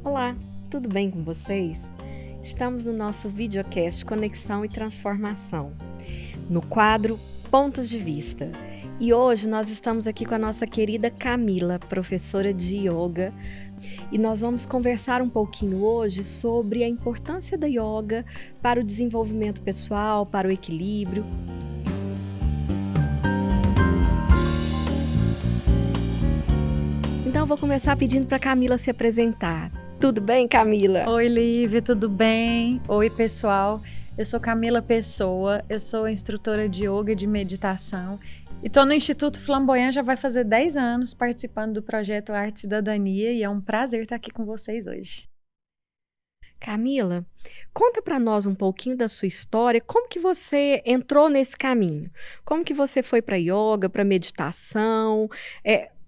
Olá, tudo bem com vocês? Estamos no nosso videocast Conexão e Transformação, no quadro Pontos de Vista. E hoje nós estamos aqui com a nossa querida Camila, professora de yoga, e nós vamos conversar um pouquinho hoje sobre a importância da yoga para o desenvolvimento pessoal, para o equilíbrio. Então eu vou começar pedindo para a Camila se apresentar. Tudo bem, Camila? Oi, Lívia, tudo bem? Oi, pessoal. Eu sou Camila Pessoa, eu sou instrutora de yoga e de meditação e estou no Instituto Flamboyant já vai fazer 10 anos participando do projeto Arte e Cidadania e é um prazer estar aqui com vocês hoje. Camila, conta para nós um pouquinho da sua história, como que você entrou nesse caminho? Como que você foi para yoga, para meditação?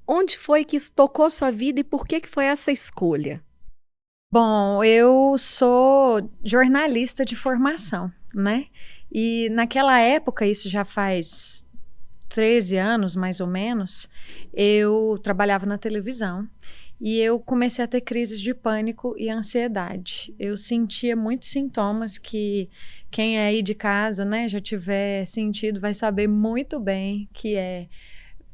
Onde foi que isso tocou sua vida e por que foi essa escolha? Bom, eu sou jornalista de formação, né? E naquela época, isso já faz 13 anos mais ou menos, eu trabalhava na televisão e eu comecei a ter crises de pânico e ansiedade. Eu sentia muitos sintomas que quem é aí de casa, né, já tiver sentido, vai saber muito bem que é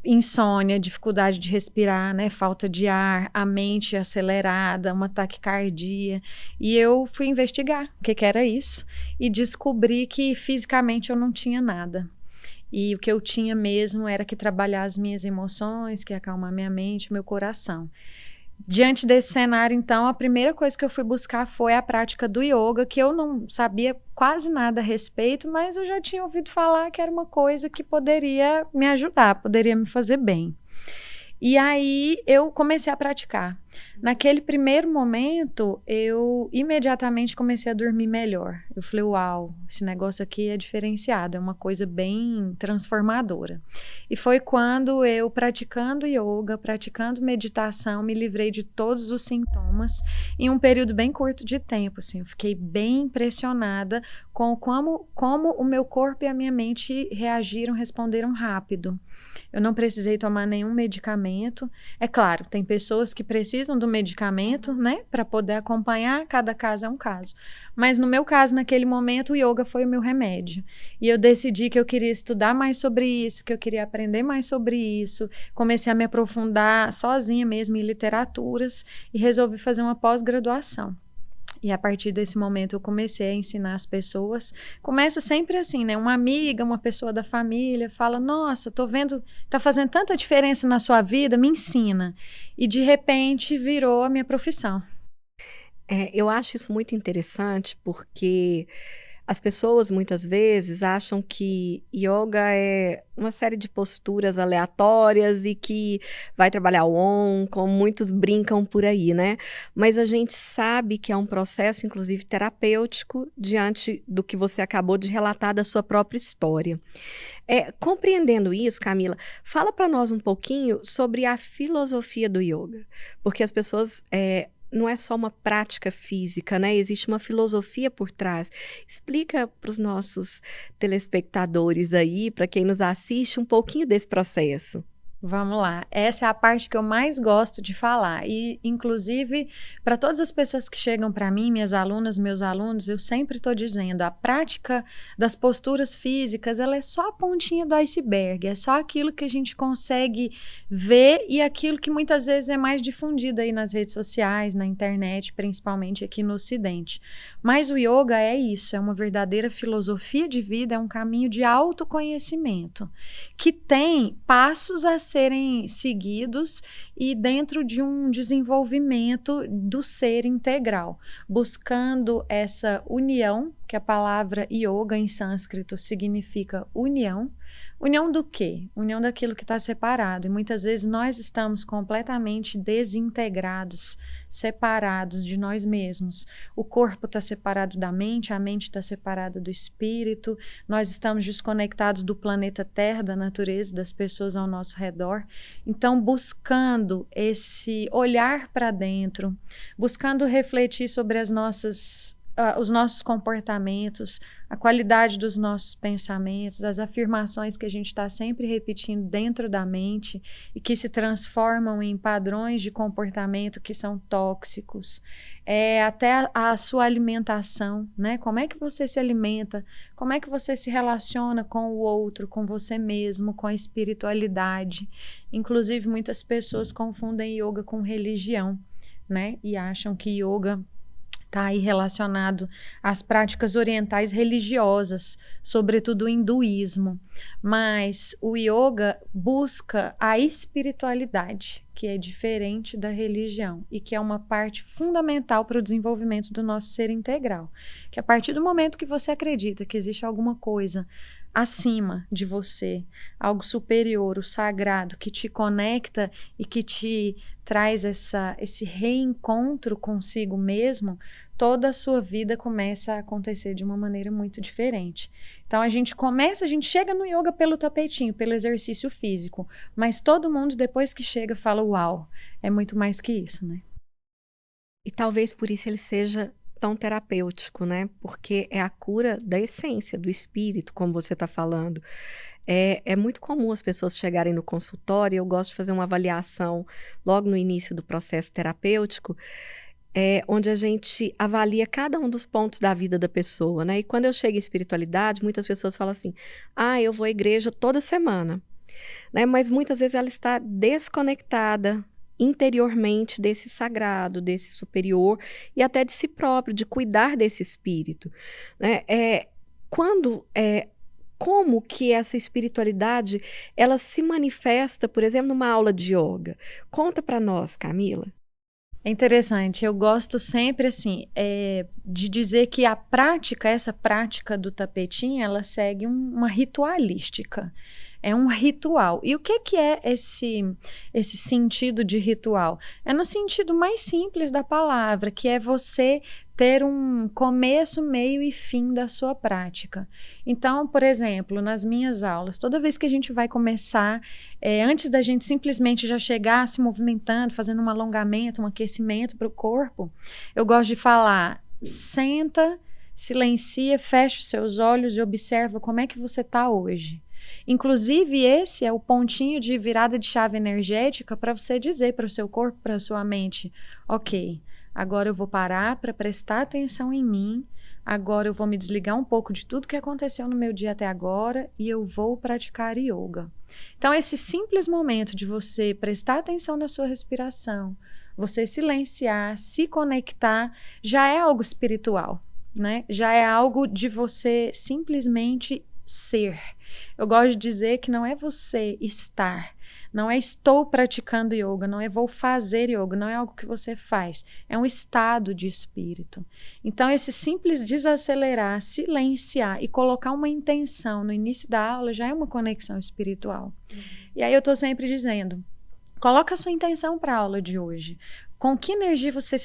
insônia, dificuldade de respirar, né, falta de ar, a mente acelerada, uma taquicardia. E eu fui investigar o que era isso e descobri que fisicamente eu não tinha nada. E o que eu tinha mesmo era que trabalhar as minhas emoções, que acalmar minha mente, meu coração. Diante desse cenário, então, a primeira coisa que eu fui buscar foi a prática do yoga, que eu não sabia quase nada a respeito, mas eu já tinha ouvido falar que era uma coisa que poderia me ajudar, poderia me fazer bem. E aí eu comecei a praticar. Naquele primeiro momento, eu imediatamente comecei a dormir melhor. Eu falei, uau, esse negócio aqui é diferenciado, é uma coisa bem transformadora. E foi quando eu, praticando yoga, praticando meditação, me livrei de todos os sintomas em um período bem curto de tempo. Assim, eu fiquei bem impressionada com como o meu corpo e a minha mente reagiram, responderam rápido. Eu não precisei tomar nenhum medicamento. É claro, tem pessoas que precisam do medicamento, né, para poder acompanhar, cada caso é um caso. Mas no meu caso, naquele momento, o yoga foi o meu remédio. E eu decidi que eu queria estudar mais sobre isso, que eu queria aprender mais sobre isso. Comecei a me aprofundar sozinha mesmo em literaturas e resolvi fazer uma pós-graduação. E a partir desse momento eu comecei a ensinar as pessoas. Começa sempre assim, né? Uma amiga, uma pessoa da família fala, nossa, tô vendo, tá fazendo tanta diferença na sua vida, me ensina. E de repente virou a minha profissão. Eu acho isso muito interessante porque as pessoas muitas vezes acham que yoga é uma série de posturas aleatórias e que vai trabalhar o Om, como muitos brincam por aí, né? Mas a gente sabe que é um processo, inclusive, terapêutico diante do que você acabou de relatar da sua própria história. Compreendendo isso, Camila, fala para nós um pouquinho sobre a filosofia do yoga, porque as pessoas não é só uma prática física, né? Existe uma filosofia por trás. Explica para os nossos telespectadores aí, para quem nos assiste, um pouquinho desse processo. Vamos lá, essa é a parte que eu mais gosto de falar e, inclusive, para todas as pessoas que chegam para mim, minhas alunas, meus alunos, eu sempre estou dizendo, a prática das posturas físicas, ela é só a pontinha do iceberg, é só aquilo que a gente consegue ver e aquilo que muitas vezes é mais difundido aí nas redes sociais, na internet, principalmente aqui no Ocidente. Mas o yoga é isso, é uma verdadeira filosofia de vida, é um caminho de autoconhecimento, que tem passos a serem seguidos e dentro de um desenvolvimento do ser integral, buscando essa união, que a palavra yoga em sânscrito significa união. União do quê? União daquilo que está separado. E muitas vezes nós estamos completamente desintegrados, separados de nós mesmos. O corpo está separado da mente, a mente está separada do espírito. Nós estamos desconectados do planeta Terra, da natureza, das pessoas ao nosso redor. Então, buscando esse olhar para dentro, buscando refletir sobre as nossas os nossos comportamentos, a qualidade dos nossos pensamentos, as afirmações que a gente está sempre repetindo dentro da mente e que se transformam em padrões de comportamento que são tóxicos, até a sua alimentação, né? Como é que você se alimenta, como é que você se relaciona com o outro, com você mesmo, com a espiritualidade. Inclusive, muitas pessoas confundem yoga com religião, né? E acham que yoga está aí relacionado às práticas orientais religiosas, sobretudo o hinduísmo. Mas o yoga busca a espiritualidade, que é diferente da religião e que é uma parte fundamental para o desenvolvimento do nosso ser integral. Que a partir do momento que você acredita que existe alguma coisa acima de você, algo superior, o sagrado, que te conecta e que te traz esse reencontro consigo mesmo, toda a sua vida começa a acontecer de uma maneira muito diferente. Então a gente chega no yoga pelo tapetinho, pelo exercício físico, mas todo mundo depois que chega fala, uau, é muito mais que isso, né? E talvez por isso ele seja tão terapêutico, né? Porque é a cura da essência, do espírito, como você está falando. É muito comum as pessoas chegarem no consultório, eu gosto de fazer uma avaliação logo no início do processo terapêutico, onde a gente avalia cada um dos pontos da vida da pessoa, né? E quando eu chego em espiritualidade, muitas pessoas falam assim, eu vou à igreja toda semana, né? Mas muitas vezes ela está desconectada interiormente desse sagrado, desse superior e até de si próprio, de cuidar desse espírito, né? Como que essa espiritualidade ela se manifesta, por exemplo, numa aula de yoga? Conta para nós, Camila. É interessante, eu gosto sempre assim, de dizer que essa prática do tapetinho, ela segue uma ritualística. É um ritual. E o que é esse sentido de ritual? É no sentido mais simples da palavra, que é você ter um começo, meio e fim da sua prática. Então, por exemplo, nas minhas aulas, toda vez que a gente vai começar, antes da gente simplesmente já chegar se movimentando, fazendo um alongamento, um aquecimento para o corpo, eu gosto de falar, senta, silencia, fecha os seus olhos e observa como é que você está hoje. Inclusive, esse é o pontinho de virada de chave energética para você dizer para o seu corpo, para a sua mente, ok, agora eu vou parar para prestar atenção em mim, agora eu vou me desligar um pouco de tudo que aconteceu no meu dia até agora e eu vou praticar yoga. Então, esse simples momento de você prestar atenção na sua respiração, você silenciar, se conectar, já é algo espiritual, né? Já é algo de você simplesmente ser. Eu gosto de dizer que não é você estar, não é estou praticando yoga, não é vou fazer yoga, não é algo que você faz, é um estado de espírito. Então, esse simples desacelerar, silenciar e colocar uma intenção no início da aula já é uma conexão espiritual. E aí eu estou sempre dizendo, coloca a sua intenção para a aula de hoje. Com que energia você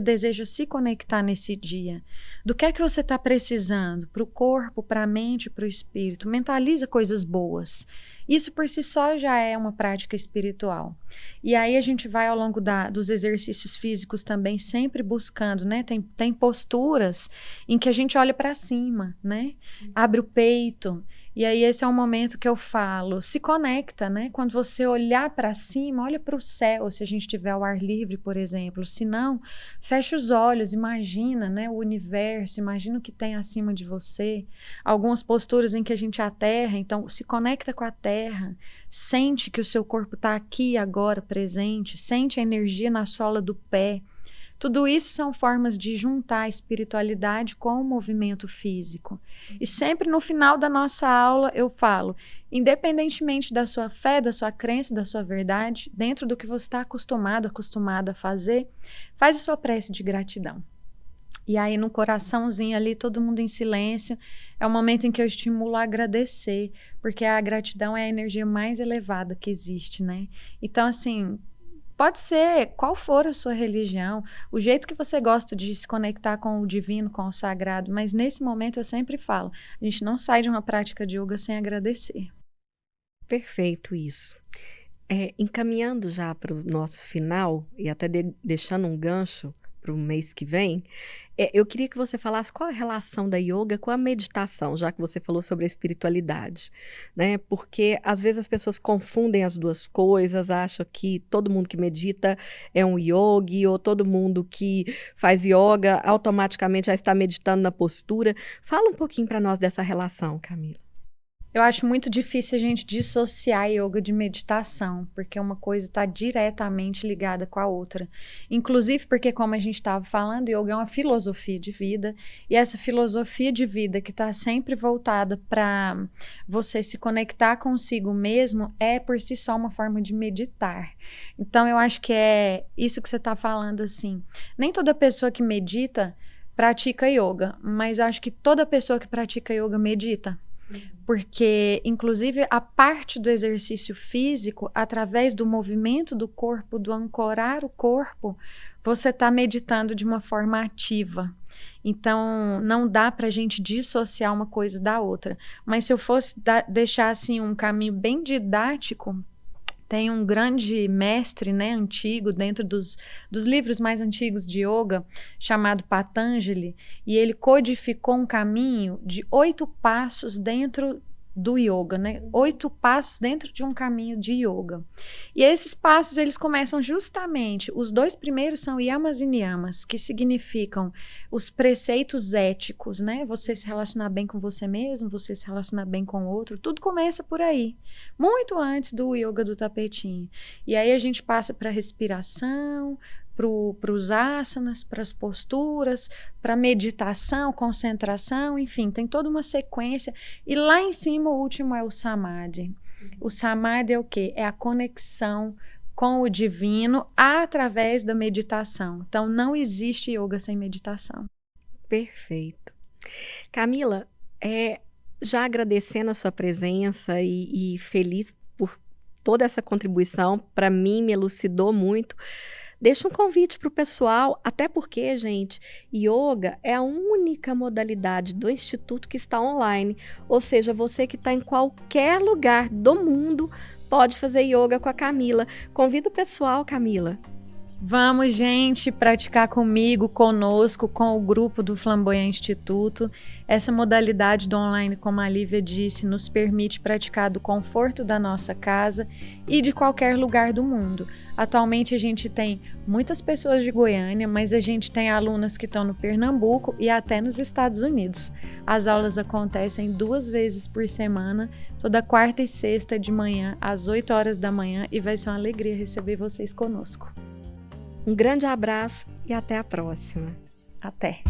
deseja se conectar nesse dia? Do que é que você está precisando? Para o corpo, para a mente, para o espírito. Mentaliza coisas boas. Isso por si só já é uma prática espiritual. E aí a gente vai ao longo dos exercícios físicos também sempre buscando, né? Tem posturas em que a gente olha para cima, né? Abre o peito. E aí esse é o momento que eu falo, se conecta, né? Quando você olhar para cima, olha para o céu, se a gente tiver ao ar livre, por exemplo. Se não, fecha os olhos, imagina, né, o universo, imagina o que tem acima de você. Algumas posturas em que a gente aterra, então se conecta com a terra, sente que o seu corpo está aqui agora presente, sente a energia na sola do pé. Tudo isso são formas de juntar a espiritualidade com o movimento físico. E sempre no final da nossa aula eu falo, independentemente da sua fé, da sua crença, da sua verdade, dentro do que você está acostumada a fazer, faz a sua prece de gratidão. E aí no coraçãozinho ali, todo mundo em silêncio, é o momento em que eu estimulo a agradecer, porque a gratidão é a energia mais elevada que existe, né? Então assim, pode ser qual for a sua religião, o jeito que você gosta de se conectar com o divino, com o sagrado, mas nesse momento eu sempre falo, a gente não sai de uma prática de yoga sem agradecer. Perfeito isso. Encaminhando já para o nosso final e até deixando um gancho para o mês que vem, eu queria que você falasse qual a relação da yoga com a meditação, já que você falou sobre a espiritualidade, né? Porque às vezes as pessoas confundem as duas coisas, acham que todo mundo que medita é um yogi, ou todo mundo que faz yoga automaticamente já está meditando na postura. Fala um pouquinho para nós dessa relação, Camila. Eu acho muito difícil a gente dissociar yoga de meditação, porque uma coisa está diretamente ligada com a outra. Inclusive porque, como a gente estava falando, yoga é uma filosofia de vida, e essa filosofia de vida que está sempre voltada para você se conectar consigo mesmo é, por si só, uma forma de meditar. Então, eu acho que é isso que você está falando, assim. Nem toda pessoa que medita pratica yoga, mas eu acho que toda pessoa que pratica yoga medita. Porque, inclusive, a parte do exercício físico, através do movimento do corpo, do ancorar o corpo, você está meditando de uma forma ativa. Então, não dá para a gente dissociar uma coisa da outra. Mas se eu fosse deixar assim, um caminho bem didático, tem um grande mestre, né, antigo, dentro dos livros mais antigos de yoga, chamado Patanjali, e ele codificou um caminho de 8 passos dentro do yoga, né? 8 passos dentro de um caminho de yoga. E esses passos, eles começam justamente, os 2 primeiros são yamas e niyamas, que significam os preceitos éticos, né? Você se relacionar bem com você mesmo, você se relacionar bem com o outro, tudo começa por aí, muito antes do yoga do tapetinho. E aí a gente passa para a respiração, para os asanas, para as posturas, para meditação, concentração, enfim, tem toda uma sequência. E lá em cima, o último é o samadhi. O samadhi é o quê? É a conexão com o divino através da meditação. Então, não existe yoga sem meditação. Perfeito. Camila, já agradecendo a sua presença e feliz por toda essa contribuição, para mim me elucidou muito. Deixa um convite para o pessoal, até porque, gente, yoga é a única modalidade do Instituto que está online. Ou seja, você que está em qualquer lugar do mundo pode fazer yoga com a Camila. Convida o pessoal, Camila. Vamos, gente, praticar comigo, conosco, com o grupo do Flamboyant Instituto. Essa modalidade do online, como a Lívia disse, nos permite praticar do conforto da nossa casa e de qualquer lugar do mundo. Atualmente a gente tem muitas pessoas de Goiânia, mas a gente tem alunas que estão no Pernambuco e até nos Estados Unidos. As aulas acontecem 2 vezes por semana, toda quarta e sexta de manhã, às 8 horas da manhã, e vai ser uma alegria receber vocês conosco. Um grande abraço e até a próxima. Até!